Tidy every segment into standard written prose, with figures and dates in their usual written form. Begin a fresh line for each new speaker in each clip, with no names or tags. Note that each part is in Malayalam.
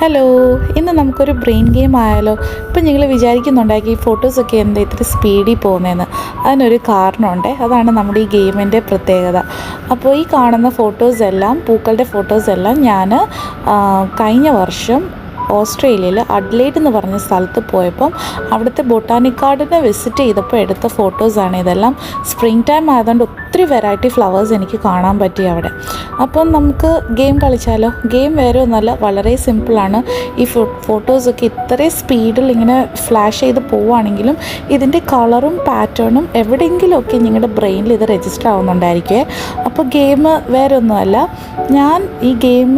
ഹലോ, ഇന്ന് നമുക്കൊരു ബ്രെയിൻ ഗെയിം ആയാലോ? ഇപ്പം നിങ്ങൾ വിചാരിക്കുന്നുണ്ടാക്കി ഈ ഫോട്ടോസൊക്കെ എന്താ ഇത്ര സ്പീഡിൽ പോകുന്നതെന്ന്. അതിനൊരു കാരണമുണ്ട്. അതാണ് നമ്മുടെ ഈ ഗെയിമിൻ്റെ പ്രത്യേകത. അപ്പോൾ ഈ കാണുന്ന ഫോട്ടോസെല്ലാം, പൂക്കളുടെ ഫോട്ടോസെല്ലാം ഞാൻ കഴിഞ്ഞ വർഷം ഓസ്ട്രേലിയയിൽ അഡ്ലേഡ് എന്ന് പറഞ്ഞ സ്ഥലത്ത് പോയപ്പം അവിടുത്തെ ബൊട്ടാണിക് ഗാർഡനെ വിസിറ്റ് ചെയ്തപ്പോൾ എടുത്ത ഫോട്ടോസാണ് ഇതെല്ലാം. സ്പ്രിങ് ടൈം ആയതുകൊണ്ട് ഒത്തിരി വെറൈറ്റി ഫ്ലവേഴ്സ് എനിക്ക് കാണാൻ പറ്റി അവിടെ. അപ്പം നമുക്ക് ഗെയിം കളിച്ചാലോ? ഗെയിം വേറെ ഒന്നുമല്ല, വളരെ സിമ്പിളാണ്. ഈ ഫോട്ടോസൊക്കെ ഇത്രയും സ്പീഡിൽ ഇങ്ങനെ ഫ്ലാഷ് ചെയ്ത് പോവുകയാണെങ്കിലും ഇതിൻ്റെ കളറും പാറ്റേണും എവിടെയെങ്കിലുമൊക്കെ നിങ്ങളുടെ ബ്രെയിനിൽ ഇത് രജിസ്റ്റർ ആവുന്നുണ്ടായിരിക്കുമേ. അപ്പോൾ ഗെയിം വേറെ ഒന്നുമല്ല, ഞാൻ ഈ ഗെയിം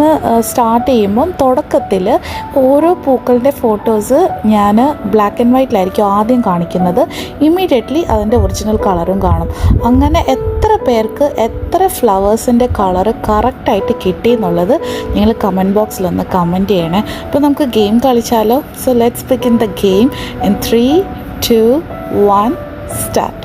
സ്റ്റാർട്ട് ചെയ്യുമ്പം തുടക്കത്തിൽ ഓരോ പൂക്കളുടെ ഫോട്ടോസ് ഞാൻ ബ്ലാക്ക് ആൻഡ് വൈറ്റിലായിരിക്കും ആദ്യം കാണിക്കുന്നത്. ഇമ്മീഡിയറ്റ്ലി അതിൻ്റെ ഒറിജിനൽ കളറും കാണും. അങ്ങനെ എത്ര പേർക്ക് എത്ര ഫ്ലവേഴ്സിൻ്റെ കളറ് കറക്റ്റായിട്ട് കിട്ടി എന്നുള്ളത് നിങ്ങൾ കമൻറ്റ് ബോക്സിലൊന്ന് കമൻറ്റ് ചെയ്യണേ. അപ്പോൾ നമുക്ക് ഗെയിം കളിച്ചാലോ? So let's begin the game in 3, 2, 1 start.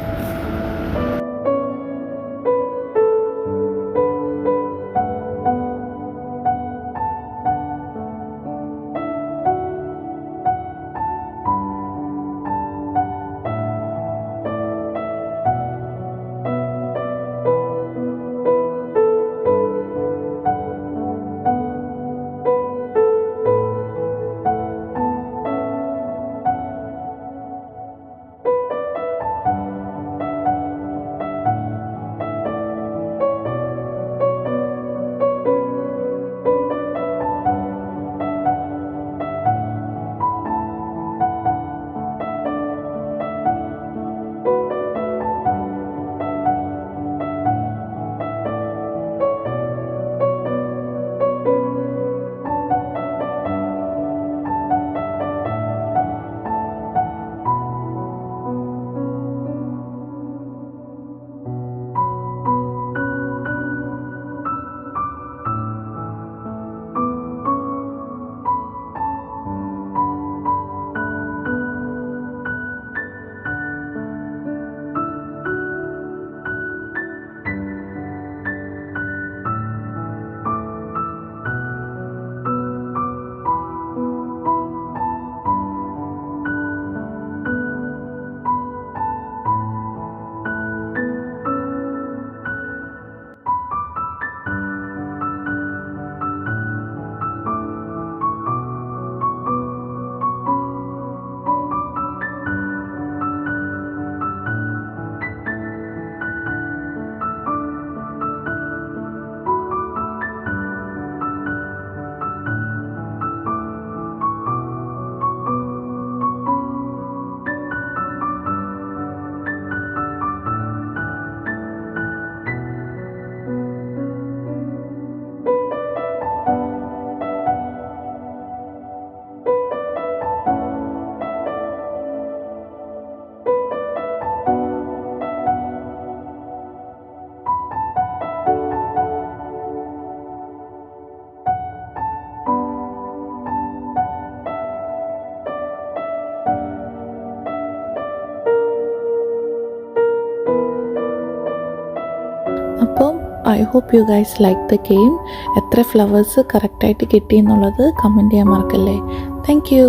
അപ്പം I hope you guys like the game. എത്ര ഫ്ലവേഴ്സ് കറക്റ്റായിട്ട് കിട്ടി എന്നുള്ളത് കമൻറ്റ് ചെയ്യാൻ മറക്കല്ലേ. Thank U.